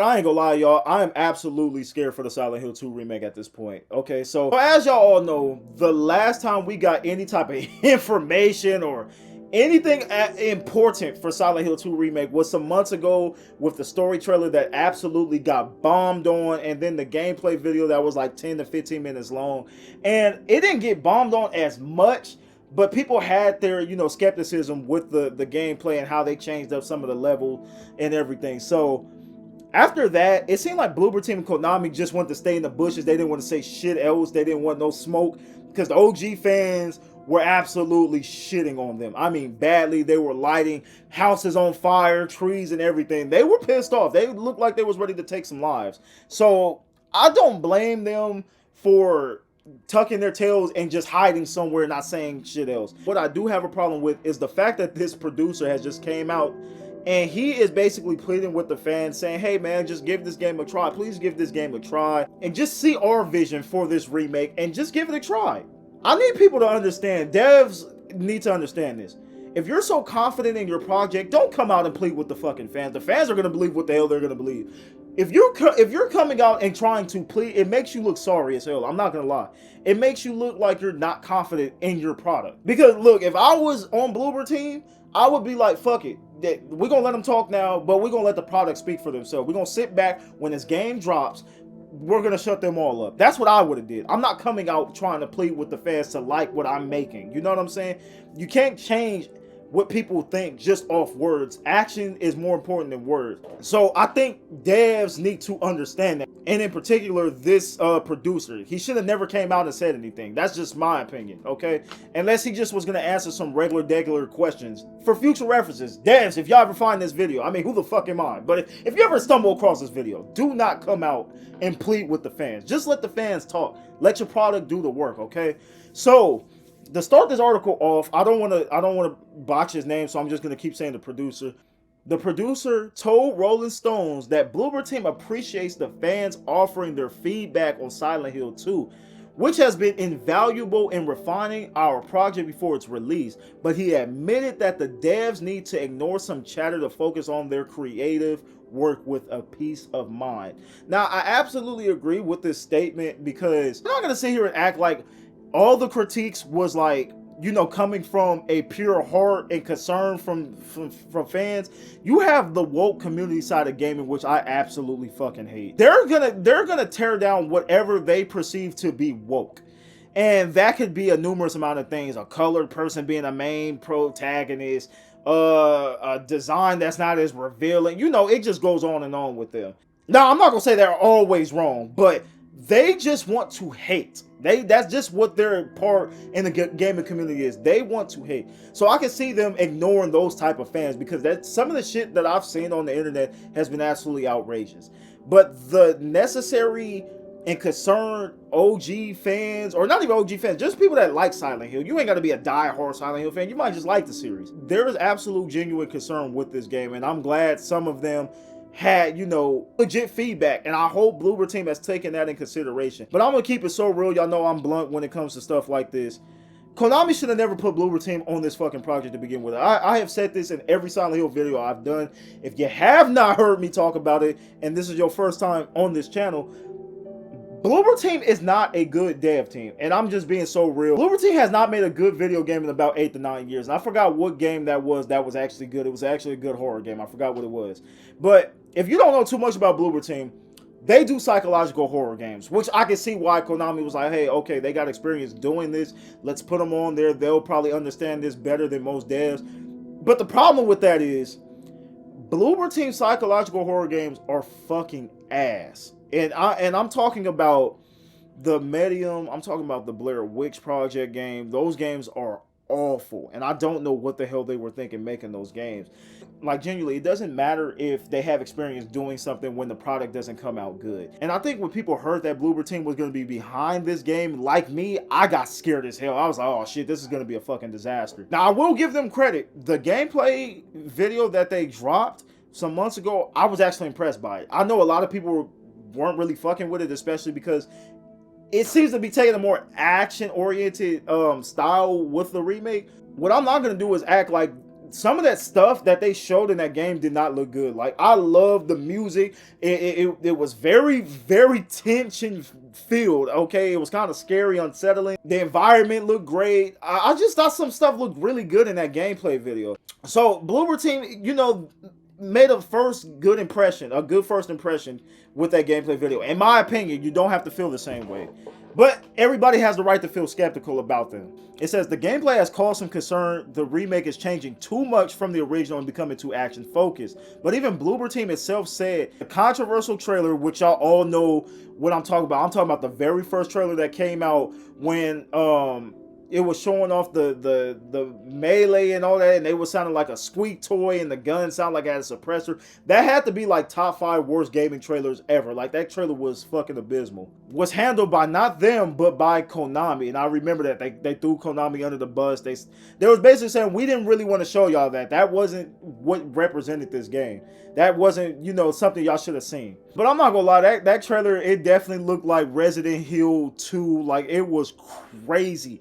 I ain't gonna lie, y'all. I am absolutely scared for the Silent Hill 2 remake at this point. Okay, so as y'all all know, the last time we got any type of information or anything important for Silent Hill 2 remake was some months ago with the story trailer that absolutely got bombed on, and then the gameplay video that was like 10 to 15 minutes long. And it didn't get bombed on as much, but people had their, skepticism with the gameplay and how they changed up some of the level and everything. So after that, it seemed like Bloober Team and Konami just wanted to stay in the bushes. They didn't want to say shit else. They didn't want no smoke because the OG fans were absolutely shitting on them. I mean, badly. They were lighting houses on fire, trees and everything. They were pissed off. They looked like they was ready to take some lives. So I don't blame them for tucking their tails and just hiding somewhere, not saying shit else. What I do have a problem with is the fact that this producer has just came out and he is basically pleading with the fans saying, hey man, just give this game a try. Please give this game a try and just see our vision for this remake and just give it a try. I need people to understand, devs need to understand this. If you're so confident in your project, don't come out and plead with the fucking fans. The fans are going to believe what the hell they're going to believe. If you're coming out and trying to plead, it makes you look sorry as hell. I'm not going to lie. It makes you look like you're not confident in your product. Because look, if I was on Bloober Team, I would be like, fuck it. We're going to let them talk now, but we're going to let the product speak for themselves. We're going to sit back when this game drops. We're going to shut them all up. That's what I would have did. I'm not coming out trying to plead with the fans to like what I'm making. You know what I'm saying? You can't change what people think just off words. Action is more important than words. So I think devs need to understand that. And in particular, this producer, he should have never came out and said anything. That's just my opinion, okay? Unless he just was going to answer some regular questions. For future references, devs, if y'all ever find this video, I mean, who the fuck am I? But if you ever stumble across this video, do not come out and plead with the fans. Just let the fans talk. Let your product do the work, okay? So to start this article off, I don't want to botch his name, so I'm just going to keep saying the producer. The producer told Rolling Stones that Bloober Team appreciates the fans offering their feedback on Silent Hill 2, which has been invaluable in refining our project before its release, but he admitted that the devs need to ignore some chatter to focus on their creative work with a peace of mind. Now, I absolutely agree with this statement because I'm not going to sit here and act like all the critiques was like, coming from a pure heart and concern from fans. You have the woke community side of gaming, which I absolutely fucking hate. They're gonna tear down whatever they perceive to be woke. And that could be a numerous amount of things. A colored person being a main protagonist, a design that's not as revealing. It just goes on and on with them. Now, I'm not gonna say they're always wrong, but they just want to hate. That's just what their part in the gaming community is. They want to hate. So I can see them ignoring those type of fans because that's some of the shit that I've seen on the internet has been absolutely outrageous. But the necessary and concerned OG fans, or not even OG fans, just people that like Silent Hill. You ain't got to be a die-hard Silent Hill fan. You might just like the series. There is absolute genuine concern with this game, and I'm glad some of them had, legit feedback, and I hope Bloober Team has taken that in consideration. But I'm gonna keep it so real. Y'all know I'm blunt when it comes to stuff like this. Konami should have never put Bloober Team on this fucking project to begin with. I have said this in every Silent Hill video I've done. If you have not heard me talk about it, and this is your first time on this channel, Bloober Team is not a good dev team, and I'm just being so real. Bloober Team has not made a good video game in about 8 to 9 years, and I forgot what game that was actually good. It was actually a good horror game. I forgot what it was. But if you don't know too much about Bloober Team, they do psychological horror games, which I can see why Konami was like, hey, okay, they got experience doing this. Let's put them on there. They'll probably understand this better than most devs. But the problem with that is Bloober Team psychological horror games are fucking ass. And I'm talking about the Medium, I'm talking about the Blair Witch Project game. Those games are awful, and I don't know what the hell they were thinking making those games. Like, genuinely, it doesn't matter if they have experience doing something when the product doesn't come out good. And I think when people heard that Bloober Team was going to be behind this game, like me, I got scared as hell. I was like, oh shit, this is going to be a fucking disaster. Now, I will give them credit. The gameplay video that they dropped some months ago, I was actually impressed by it. I know a lot of people weren't really fucking with it, especially because it seems to be taking a more action-oriented style with the remake. What I'm not going to do is act like some of that stuff that they showed in that game did not look good. Like, I love the music. It was very, very tension filled. Okay, it was kind of scary, unsettling. The environment looked great. I just thought some stuff looked really good in that gameplay video. So Bloober Team, you know, made a good first impression with that gameplay video. In my opinion, you don't have to feel the same way, but everybody has the right to feel skeptical about them. It says the gameplay has caused some concern. The remake is changing too much from the original and becoming too action focused. But even Bloober Team itself said the controversial trailer, which y'all all know what I'm talking about. I'm talking about the very first trailer that came out when it was showing off the melee and all that, and they were sounding like a squeak toy, and the gun sounded like it had a suppressor. That had to be like top 5 worst gaming trailers ever. Like, that trailer was fucking abysmal. Was handled by not them, but by Konami. And I remember that they threw Konami under the bus. They was basically saying, we didn't really want to show y'all that. That wasn't what represented this game. That wasn't, you know, something y'all should have seen. But I'm not gonna lie, that trailer, it definitely looked like Resident Evil 2. Like, it was crazy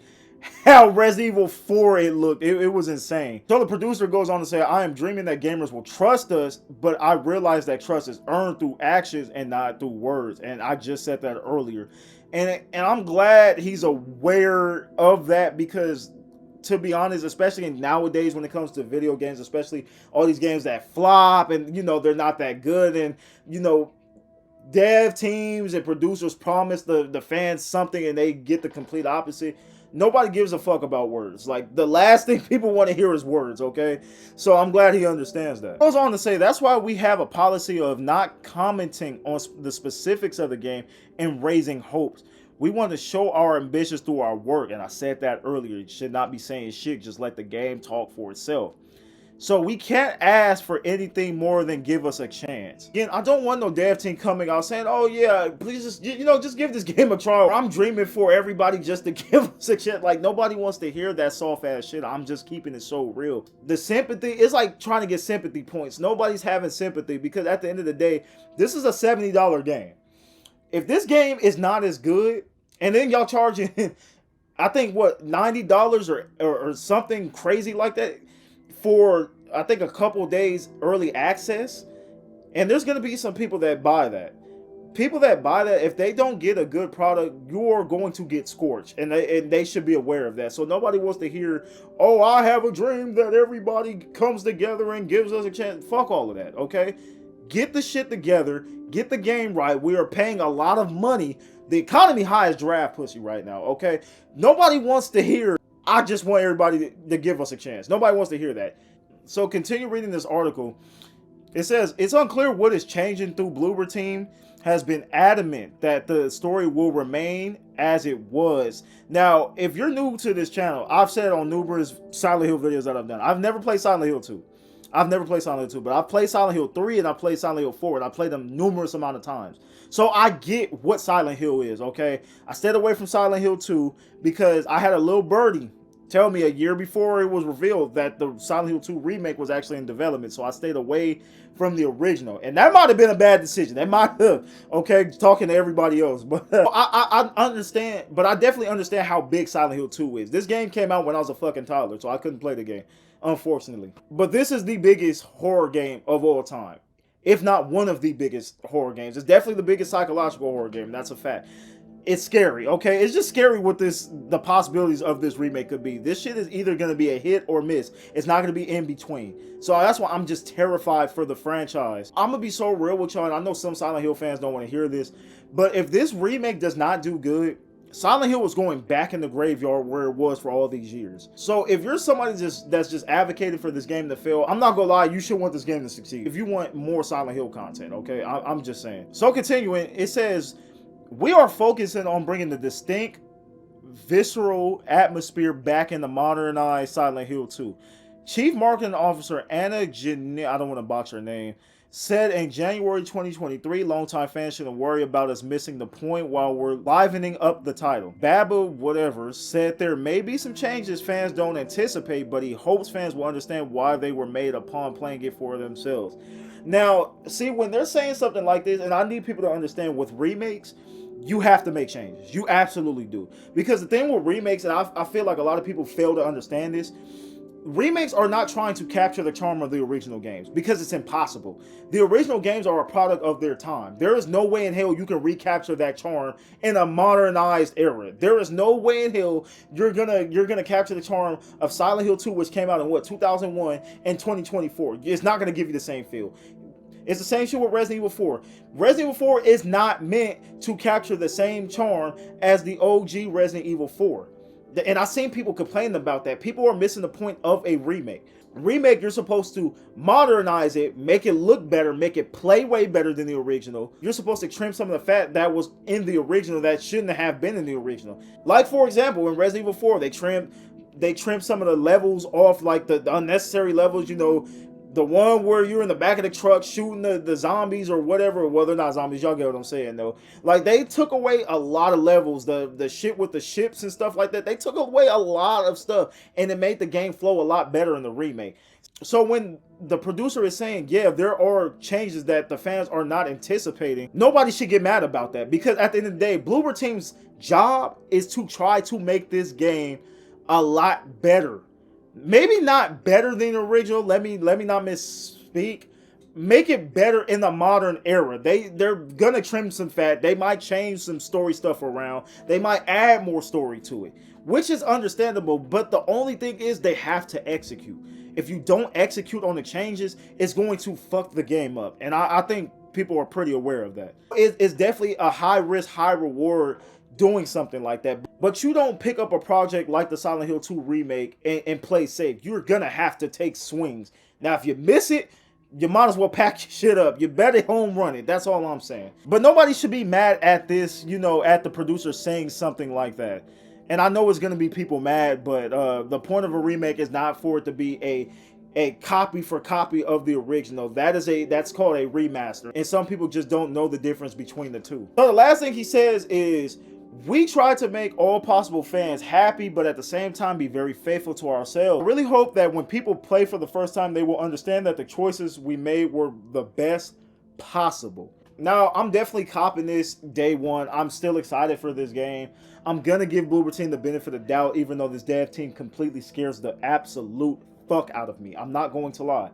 how Resident Evil 4 it looked. It was insane. So the producer goes on to say, I am dreaming that gamers will trust us, but I realize that trust is earned through actions and not through words. And I just said that earlier. And I'm glad he's aware of that, because to be honest, especially nowadays when it comes to video games, especially all these games that flop and, you know, they're not that good, and, you know, dev teams and producers promise the fans something and they get the complete opposite. Nobody gives a fuck about words. Like, the last thing people want to hear is words, okay? So I'm glad he understands that. Goes on to say, that's why we have a policy of not commenting on the specifics of the game and raising hopes. We want to show our ambitions through our work, and I said that earlier. You should not be saying shit, just let the game talk for itself. So we can't ask for anything more than give us a chance. Again, I don't want no dev team coming out saying, oh yeah, please just, you know, just give this game a try. I'm dreaming for everybody just to give us a shit. Like, nobody wants to hear that soft ass shit. I'm just keeping it so real. The sympathy, it's like trying to get sympathy points. Nobody's having sympathy, because at the end of the day, this is a $70 game. If this game is not as good, and then y'all charging, I think, what, $90 or something crazy like that, for I think a couple days early access, and there's going to be some people that buy that. People that buy that, if they don't get a good product, you're going to get scorched, and they should be aware of that. So nobody wants to hear, oh, I have a dream that everybody comes together and gives us a chance. Fuck all of that, okay? Get the shit together, get the game right. We are paying a lot of money. The economy high is draft pussy right now, okay? Nobody wants to hear, I just want everybody to give us a chance. Nobody wants to hear that. So continue reading this article. It says, it's unclear what is changing through Bloober Team has been adamant that the story will remain as it was. Now, if you're new to this channel, I've said on numerous Silent Hill videos that I've done, I've never played Silent Hill 2. I've never played Silent Hill 2, but I've played Silent Hill 3 and I've played Silent Hill 4, and I played them numerous amount of times. So I get what Silent Hill is, okay? I stayed away from Silent Hill 2 because I had a little birdie tell me a year before it was revealed that the Silent Hill 2 remake was actually in development. So I stayed away from the original. And that might have been a bad decision. That might have, okay, talking to everybody else. But I understand, but I definitely understand how big Silent Hill 2 is. This game came out when I was a fucking toddler, so I couldn't play the game, unfortunately. But this is the biggest horror game of all time, if not one of the biggest horror games. It's definitely the biggest psychological horror game. That's a fact. It's scary, okay? It's just scary what the possibilities of this remake could be. This shit is either going to be a hit or miss. It's not going to be in between. So that's why I'm just terrified for the franchise. I'm going to be so real with y'all, and I know some Silent Hill fans don't want to hear this, but if this remake does not do good, Silent Hill was going back in the graveyard where it was for all these years. So if you're somebody that's just advocating for this game to fail, I'm not gonna lie, you should want this game to succeed. If you want more Silent Hill content, okay? I'm just saying. So continuing, it says, we are focusing on bringing the distinct, visceral atmosphere back in the modernized Silent Hill 2. Chief Marketing Officer Anna Jane, I don't want to box her name, said in January 2023, longtime fans shouldn't worry about us missing the point while we're livening up the title. Baba, whatever, said there may be some changes fans don't anticipate, but he hopes fans will understand why they were made upon playing it for themselves. Now, see, when they're saying something like this, and I need people to understand with remakes, you have to make changes. You absolutely do. Because the thing with remakes, and I feel like a lot of people fail to understand this, Remakes are not trying to capture the charm of the original games because it's impossible. The original games are a product of their time. There is no way in hell you can recapture that charm in a modernized era. There is no way in hell you're gonna capture the charm of Silent Hill 2, which came out in what, 2001, and 2024. It's not gonna give you the same feel. It's the same shit with Resident Evil 4. Resident Evil 4 is not meant to capture the same charm as the OG Resident Evil 4. And I've seen people complain about that. People are missing the point of a remake. Remake, you're supposed to modernize it, make it look better, make it play way better than the original. You're supposed to trim some of the fat that was in the original that shouldn't have been in the original. Like, for example, in Resident Evil 4, they trimmed some of the levels off, like the unnecessary levels, you know, the one where you're in the back of the truck shooting the zombies or whatever. Well, they're not zombies. Y'all get what I'm saying, though. Like, they took away a lot of levels. The shit with the ships and stuff like that. They took away a lot of stuff. And it made the game flow a lot better in the remake. So when the producer is saying, yeah, there are changes that the fans are not anticipating, nobody should get mad about that. Because at the end of the day, Bloober Team's job is to try to make this game a lot better. Maybe not better than the original. Let me not misspeak. Make it better in the modern era. They're gonna trim some fat. They might change some story stuff around. They might add more story to it, which is understandable. But the only thing is they have to execute. If you don't execute on the changes, it's going to fuck the game up. And I think people are pretty aware of that. It's definitely a high risk, high reward doing something like that. But you don't pick up a project like the Silent Hill 2 remake and play safe. You're gonna have to take swings. Now, if you miss it, you might as well pack your shit up. You better home run it. That's all I'm saying. But nobody should be mad at this, you know, at the producer saying something like that. And I know it's gonna be people mad, but the point of a remake is not for it to be a copy for copy of the original. That's called a remaster. And some people just don't know the difference between the two. So the last thing he says is, we try to make all possible fans happy, but at the same time be very faithful to ourselves. I really hope that when people play for the first time, they will understand that the choices we made were the best possible. Now, I'm definitely copping this day one. I'm still excited for this game. I'm gonna give Bloober Team the benefit of the doubt, even though this dev team completely scares the absolute fuck out of me. I'm not going to lie.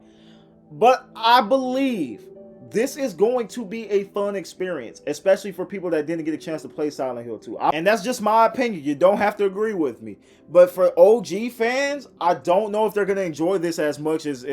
But I believe this is going to be a fun experience, especially for people that didn't get a chance to play Silent Hill 2. And that's just my opinion. You don't have to agree with me. But for OG fans, I don't know if they're going to enjoy this as much as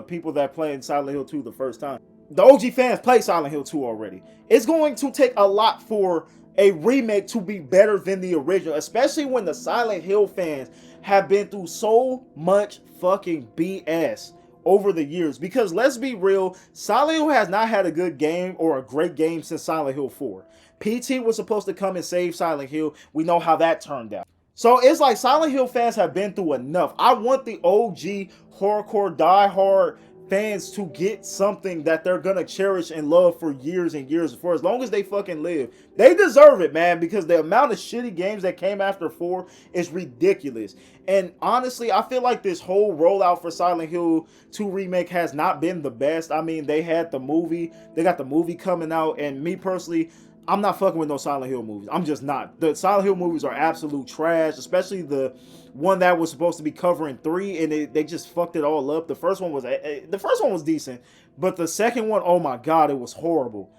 people that played Silent Hill 2 the first time. The OG fans play Silent Hill 2 already. It's going to take a lot for a remake to be better than the original, especially when the Silent Hill fans have been through so much fucking BS over the years. Because let's be real, Silent Hill has not had a good game or a great game since Silent Hill 4. PT was supposed to come and save Silent Hill. We know how that turned out. So it's like Silent Hill fans have been through enough. I want the OG hardcore diehard fans to get something that they're gonna cherish and love for years and years, for as long as they fucking live. They deserve it, man, because the amount of shitty games that came after 4 is ridiculous. And honestly, I feel like this whole rollout for Silent Hill 2 Remake has not been the best. I mean, they had the movie, they got the movie coming out, and me personally, I'm not fucking with no Silent Hill movies. I'm just not. The Silent Hill movies are absolute trash, especially the one that was supposed to be covering 3, and they just fucked it all up. The first one was decent, but the second one, oh my god, it was horrible.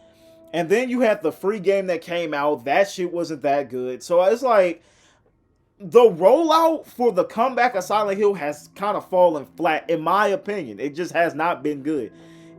And then you had the free game that came out. That shit wasn't that good. So it's like, the rollout for the comeback of Silent Hill has kind of fallen flat, in my opinion. It just has not been good.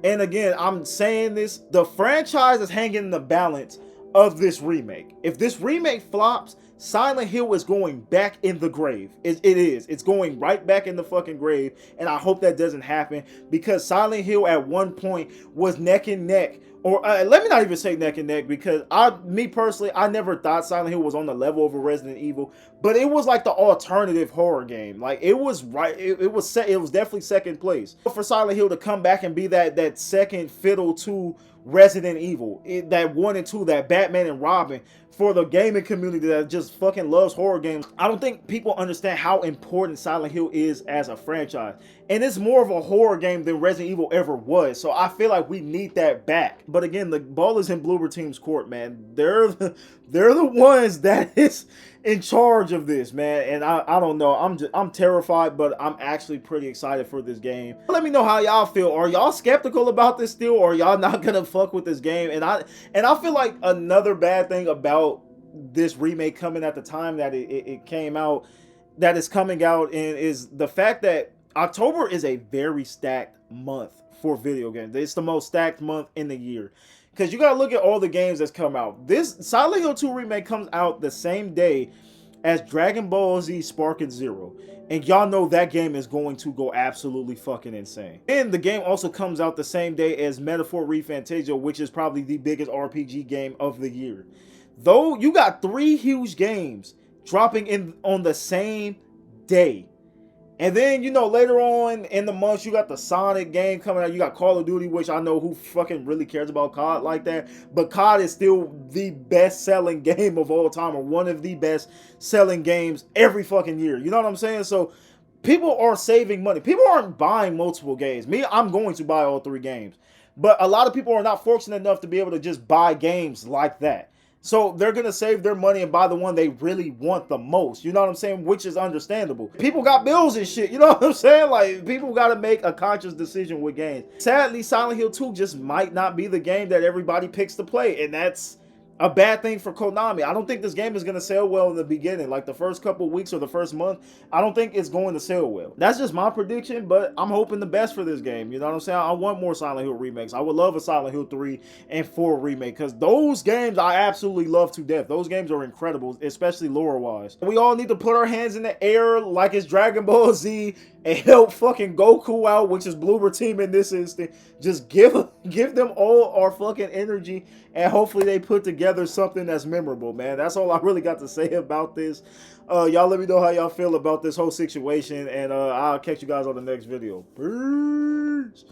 And again, I'm saying this, the franchise is hanging in the balance of this remake. If this remake flops, Silent Hill is going back in the grave. It is. It's going right back in the fucking grave. And I hope that doesn't happen, because Silent Hill at one point was neck and neck. Or let me not even say neck and neck, because me personally, I never thought Silent Hill was on the level of a Resident Evil, but it was like the alternative horror game. Like, it was right. It was definitely second place. For Silent Hill to come back and be that second fiddle to Resident Evil, that 1 and 2, that Batman and Robin, for the gaming community that just fucking loves horror games, I don't think people understand how important Silent Hill is as a franchise. and it's more of a horror game than Resident Evil ever was. So I feel like we need that back. But again, the ball is in Bloober Team's court, man. They're the ones that is in charge of this, man. And I don't know. I'm terrified, but I'm actually pretty excited for this game. Let me know how y'all feel. Are y'all skeptical about this still, or are y'all not gonna fuck with this game? And I feel like another bad thing about this remake coming at the time that it came out, that is coming out in, is the fact that October is a very stacked month for video games. It's the most stacked month in the year. Because you gotta look at all the games that's come out. This Silent Hill 2 Remake comes out the same day as Dragon Ball Z Sparking Zero. And y'all know that game is going to go absolutely fucking insane. And the game also comes out the same day as Metaphor ReFantasia, which is probably the biggest RPG game of the year. Though you got 3 huge games dropping in on the same day. And then, you know, later on in the months, you got the Sonic game coming out. You got Call of Duty, which I know who fucking really cares about COD like that. But COD is still the best-selling game of all time, or one of the best-selling games every fucking year. You know what I'm saying? So people are saving money. People aren't buying multiple games. Me, I'm going to buy all 3 games. But a lot of people are not fortunate enough to be able to just buy games like that. So they're going to save their money and buy the one they really want the most. You know what I'm saying? Which is understandable. People got bills and shit. You know what I'm saying? Like, people got to make a conscious decision with games. Sadly, Silent Hill 2 just might not be the game that everybody picks to play. And that's a bad thing for Konami. I don't think this game is going to sell well in the beginning. Like the first couple weeks or the first month, I don't think it's going to sell well. That's just my prediction, but I'm hoping the best for this game. You know what I'm saying? I want more Silent Hill remakes. I would love a Silent Hill 3 and 4 remake, because those games I absolutely love to death. Those games are incredible, especially lore-wise. We all need to put our hands in the air like it's Dragon Ball Z and help fucking Goku out, which is Bloober Team in this instant. Just give them all our fucking energy, and hopefully they put together something that's memorable, man. That's all I really got to say about this. Y'all let me know how y'all feel about this whole situation, and I'll catch you guys on the next video. Peace.